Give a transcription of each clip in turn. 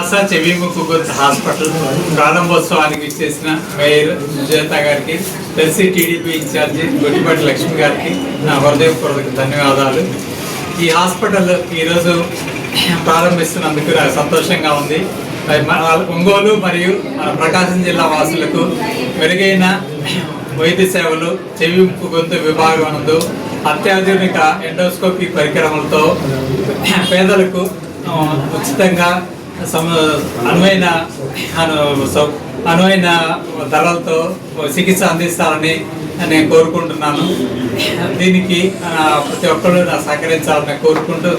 శ్రీనివాస చెవి ముక్కు గొంతు హాస్పిటల్ ప్రారంభోత్సవానికి ఇచ్చేసిన మేయర్ సుజాత గారికి, తెలిసి టీడీపీ ఇన్ఛార్జి గొట్టిపాటి లక్ష్మి గారికి నా హృదయపూర్వక ధన్యవాదాలు. ఈ హాస్పిటల్ ఈరోజు ప్రారంభిస్తున్నందుకు నాకు సంతోషంగా ఉంది. ఒంగోలు మరియు ప్రకాశం జిల్లా వాసులకు మెరుగైన వైద్య సేవలు, చెవి ముక్కు గొంతు విభాగం నందు అత్యాధునిక ఎండోస్కోపీ పరికరములతో పేదలకు ఉచితంగా అనువైన ధరలతో చికిత్స అందిస్తారని నేను కోరుకుంటున్నాను. దీనికి ప్రతి ఒక్కరు సహకరించాలని కోరుకుంటూ,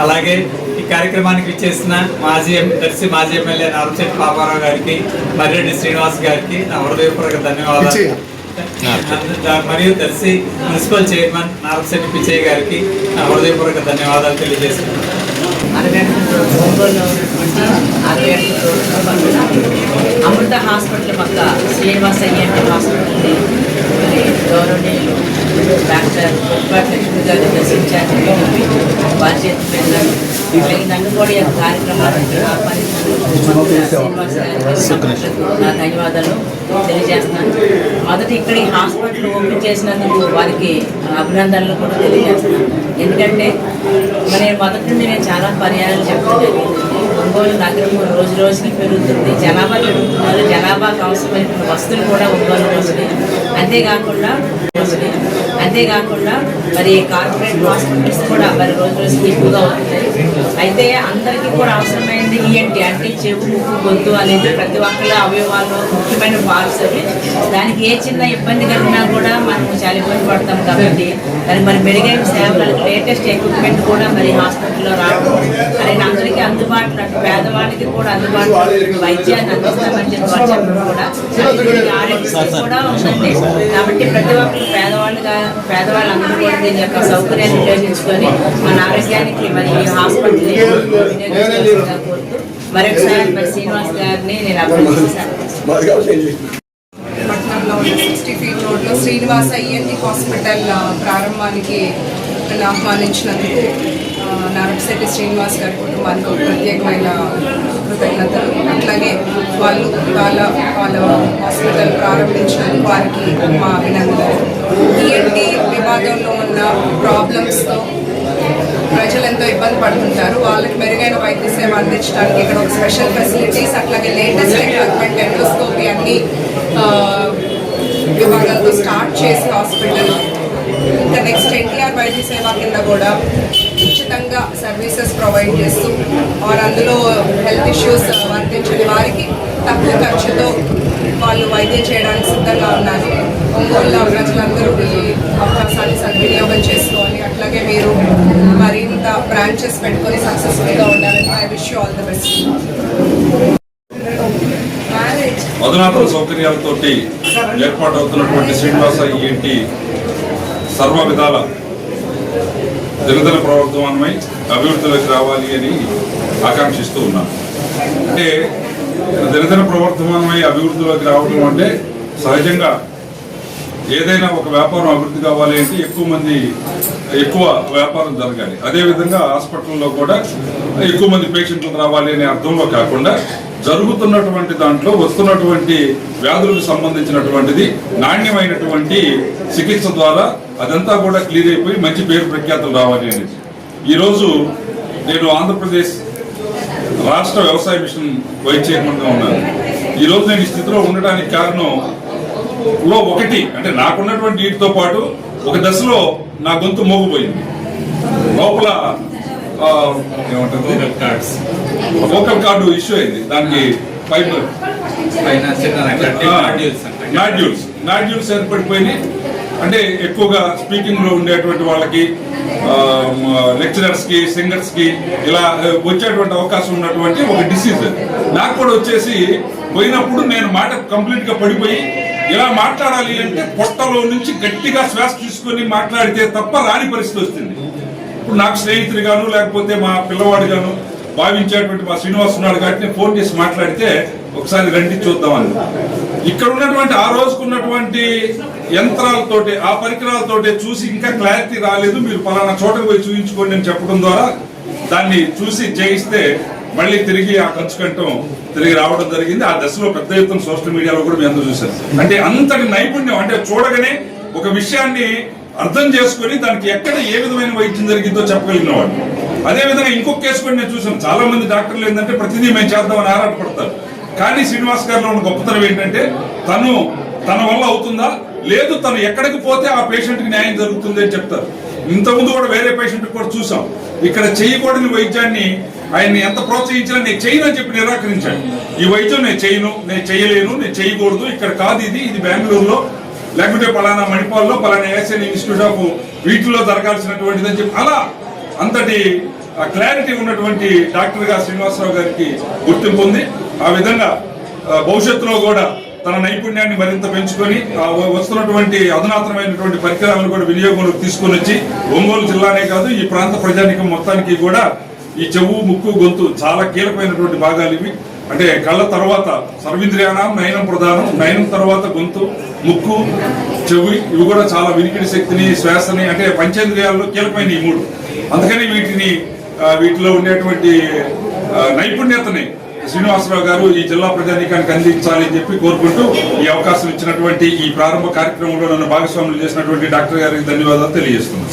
అలాగే ఈ కార్యక్రమానికి ఇచ్చేసిన మాజీ ఎమ్మెల్యే నారపశెట్టి పాపారావు గారికి, మర్రెడ్డి శ్రీనివాస్ గారికి నా హృదయపూర్వక ధన్యవాదాలు. మరియు దర్శి మున్సిపల్ చైర్మన్ నారపశెట్టి పిచ్చయ్య గారికి నా హృదయపూర్వక ధన్యవాదాలు తెలియజేస్తున్నాను. అమృత హాస్పిటల్ పక్క శ్రీనివాస ఐఎన్టీ హాస్పిటల్ని గౌరవనీయులు డాక్టర్ గొట్టిపాటి లక్ష్మి గారు దర్శించారు. వారి చేతి పిల్లలు నన్ను కూడా ఈ కార్యక్రమానికి శ్రీనివాస గారికి నా ధన్యవాదాలు తెలియజేస్తున్నాను. మొదటి ఇక్కడ ఈ హాస్పిటల్ ఓపెన్ చేసినందుకు వారికి అభినందనలు కూడా తెలియజేస్తున్నాను. ఎందుకంటే మరి మొదటి నుండి నేను చాలా పర్యాయాలు చెప్పడం జరిగింది. ఒంగోలు నగరం రోజు రోజుకి పెరుగుతుంది, జనాభా పెరుగుతున్నారు, జనాభాకు అవసరమైన వస్తువులు కూడా ఒంగోలు రోజుని, అంతేకాకుండా మరి కార్పొరేట్ హాస్పిటల్స్ కూడా మరి రోజు రోజుకి ఎక్కువగా అవుతున్నాయి. అయితే అందరికీ కూడా అవసరమైనది ఈఎన్టీ అంటే చెవు ముక్కు గొంతు అనేది ప్రతి ఒక్కరి అవయవాలు ముఖ్యమైన పార్ట్స్ అవి. దానికి ఏ చిన్న ఇబ్బంది కలిగినా కూడా మనము చాలా ఇబ్బంది పడతాం. కాబట్టి మరి మెరుగైన సేవలు, లేటెస్ట్ ఎక్విప్మెంట్ కూడా మరి హాస్పిటల్లో రావడం అనేది అందరికీ అందుబాటులో, పేదవాళ్ళకి కూడా అందుబాటులో వైద్యాన్ని అందిస్తామని చెప్పడం కూడా ఆరోగ్యం కూడా ఉందండి. కాబట్టి ప్రతి ఒక్కరు పేదవాళ్ళందరూ కూడా దీని యొక్క సౌకర్యాన్ని ఉపయోగించుకొని మన ఆరోగ్యానికి మరి హాస్పిటల్ వినియోగించుకోవాల్సిందిగా కోరుతూ మరొకసారి మరి శ్రీనివాస్ గారిని నేను అభినందిస్తాను. పట్టణంలో ఉన్న 60 ఫీట్ రోడ్లో శ్రీనివాస ఐఎన్టీ హాస్పిటల్ ప్రారంభానికి నన్ను ఆహ్వానించినందుకు నారపశెట్టి శ్రీనివాస్ గారి కుటుంబానికి ఒక ప్రత్యేకమైన కృతజ్ఞతలు. అట్లాగే వాళ్ళ హాస్పిటల్ ప్రారంభించినందుకు వారికి మా అభినందనలు. ఈఎన్టీ విభాగంలో ఉన్న ప్రాబ్లమ్స్తో ప్రజలు ఎంతో ఇబ్బంది పడుతుంటారు. వాళ్ళకి మెరుగైన వైద్య సేవ అందించడానికి ఇక్కడ ఒక స్పెషల్ ఫెసిలిటీస్, అట్లాగే లేటెస్ట్ ఎక్విప్మెంట్, ఎండోస్కోపీ అన్ని విభాగాలతో స్టార్ట్ చేసి హాస్పిటల్ ఇంకా నెక్స్ట్ ఎన్టీఆర్ వైద్య సేవ కింద కూడా ఉచితంగా సర్వీసెస్ ప్రొవైడ్ చేస్తూ అందులో హెల్త్ ఇష్యూస్ వర్తించని వారికి తక్కువ ఖర్చుతో వాళ్ళు వైద్యం చేయడానికి సిద్ధంగా ఉన్నారు. ఒంగోలులో ప్రజలందరూ ఈ అవకాశాన్ని సద్వినియోగం చేసుకోవాలి. అట్లాగే మీరు మరింత బ్రాంచెస్ పెట్టుకొని సక్సెస్ఫుల్గా ఉండాలని I wish you all the best. అధునాతన సౌకర్యాలతోటి ఏర్పాటవుతున్నటువంటి శ్రీనివాస ఈఎన్టీ సర్వ విధాల దినదిన ప్రవర్తమానమై అభివృద్ధిలోకి రావాలి అని ఆకాంక్షిస్తూ ఉన్నాను. అంటే దినదిన ప్రవర్తమానమై అభివృద్ధిలోకి రావడం అంటే సహజంగా ఏదైనా ఒక వ్యాపారం అభివృద్ధి కావాలి అంటే ఎక్కువ వ్యాపారం జరగాలి. అదేవిధంగా హాస్పిటల్లో కూడా ఎక్కువ మంది పేషెంట్లు రావాలి అనే అర్థంలో కాకుండా జరుగుతున్నటువంటి దాంట్లో వస్తున్నటువంటి వ్యాధులకు సంబంధించినటువంటిది నాణ్యమైనటువంటి చికిత్స ద్వారా అదంతా కూడా క్లియర్ అయిపోయి మంచి పేరు ప్రఖ్యాతులు రావాలి అనేది. ఈరోజు నేను ఆంధ్రప్రదేశ్ రాష్ట్ర వ్యవసాయ మిషన్ వైస్ చైర్మన్గా ఉన్నాను. ఈరోజు నేను ఈ స్థితిలో ఉండడానికి కారణంలో ఒకటి అంటే నాకున్నటువంటి వీటితో పాటు ఒక దశలో నా గొంతు మోగిపోయింది. లోపల వోకల్ కార్డు ఇష్యూ అయింది. దానికి ఫైబర్ నాడ్యూల్స్ ఏర్పడిపోయినాయి. అంటే ఎక్కువగా స్పీకింగ్ లో ఉండేటువంటి వాళ్ళకి, లెక్చరర్స్ కి, సింగర్స్ కి ఇలా వచ్చేటువంటి అవకాశం ఉన్నటువంటి ఒక డిసీజ్ నాకు కూడా వచ్చేసి పోయినప్పుడు నేను మాట కంప్లీట్ గా పడిపోయి ఇలా మాట్లాడాలి అంటే పొట్టలో నుంచి గట్టిగా శ్వాస తీసుకొని మాట్లాడితే తప్ప రాని పరిస్థితి వస్తుంది. ఇప్పుడు నాకు స్నేహితుడిగాను లేకపోతే మా పిల్లవాడిగాను భావించేటువంటి మా శ్రీనివాస్ ఉన్నాడు కాబట్టి నేను ఫోన్ చేసి మాట్లాడితే ఒకసారి రండి చూద్దామని. ఇక్కడ ఉన్నటువంటి ఆ రోజుకున్నటువంటి యంత్రాలతోటి, ఆ పరికరాలతోటి చూసి ఇంకా క్లారిటీ రాలేదు, మీరు పలానా చోటకు పోయి చూపించుకోండి అని చెప్పడం ద్వారా దాన్ని చూసి చేయిస్తే మళ్ళీ తిరిగి ఆ ఖర్చు కంటం తిరిగి రావడం జరిగింది. ఆ దశలో పెద్ద ఎత్తున సోషల్ మీడియాలో కూడా మీ అందరూ చూశారు. అంటే అంతటి నైపుణ్యం, అంటే చూడగానే ఒక విషయాన్ని అర్థం చేసుకొని దానికి ఎక్కడ ఏ విధమైన వైద్యం జరిగిందో చెప్పగలిగిన వాడు. అదే విధంగా ఇంకొక కేసు కూడా నేను చూసాను. చాలా మంది డాక్టర్లు ఏంటంటే ప్రతిదీ మేము చేద్దామని ఆరాటపడతారు. కానీ శ్రీనివాస్ గారిలో ఉన్న గొప్పతనం ఏంటంటే తన వల్ల అవుతుందా, లేదు తను ఎక్కడికి పోతే ఆ పేషెంట్ కి న్యాయం జరుగుతుంది అని చెప్తారు. ఇంతకుముందు కూడా వేరే పేషెంట్ కూడా చూసాం. ఇక్కడ చేయకూడని వైద్యాన్ని ఆయన్ని ఎంత ప్రోత్సహించినా నేను చేయను అని చెప్పి నిరాకరించాడు. ఈ వైద్యం నేను చేయను, నేను చేయలేను, నేను చేయకూడదు, ఇక్కడ కాదు, ఇది బెంగళూరులో లేకపోతే పలానా మణిపాల్లో పలానా ఏషియన్ ఇన్స్టిట్యూట్ ఆఫ్ వీటిలో జరగాల్సినటువంటిది అని చెప్పి అలా అంతటి క్లారిటీ ఉన్నటువంటి డాక్టర్ గా శ్రీనివాసరావు గారికి గుర్తింపు ఉంది. ఆ విధంగా భవిష్యత్తులో కూడా తన నైపుణ్యాన్ని మరింత పెంచుకొని వస్తున్నటువంటి అధునాతనమైనటువంటి పరికరాలను కూడా వినియోగంలోకి తీసుకొని వచ్చి ఒంగోలు జిల్లానే కాదు ఈ ప్రాంత ప్రజానికం మొత్తానికి కూడా ఈ చెవు, ముక్కు, గొంతు చాలా కీలకమైనటువంటి భాగాలు ఇవి. అంటే కళ్ళ తర్వాత సర్వేంద్రియాణం నయనం ప్రధానం, నయనం తర్వాత గొంతు, ముక్కు, చెవి, ఇవి కూడా చాలా వినికిడి శక్తిని, శ్వాసని, అంటే పంచేంద్రియాల్లో కీలకమైన ఈ మూడు. అందుకని వీటిలో ఉండేటువంటి నైపుణ్యతని శ్రీనివాసరావు గారు ఈ జిల్లా ప్రజానీకానికి అందించాలి అని చెప్పి కోరుకుంటూ ఈ అవకాశం ఇచ్చినటువంటి ఈ ప్రారంభ కార్యక్రమంలో నన్ను భాగస్వాములు చేసినటువంటి డాక్టర్ గారికి ధన్యవాదాలు తెలియజేస్తున్నాను.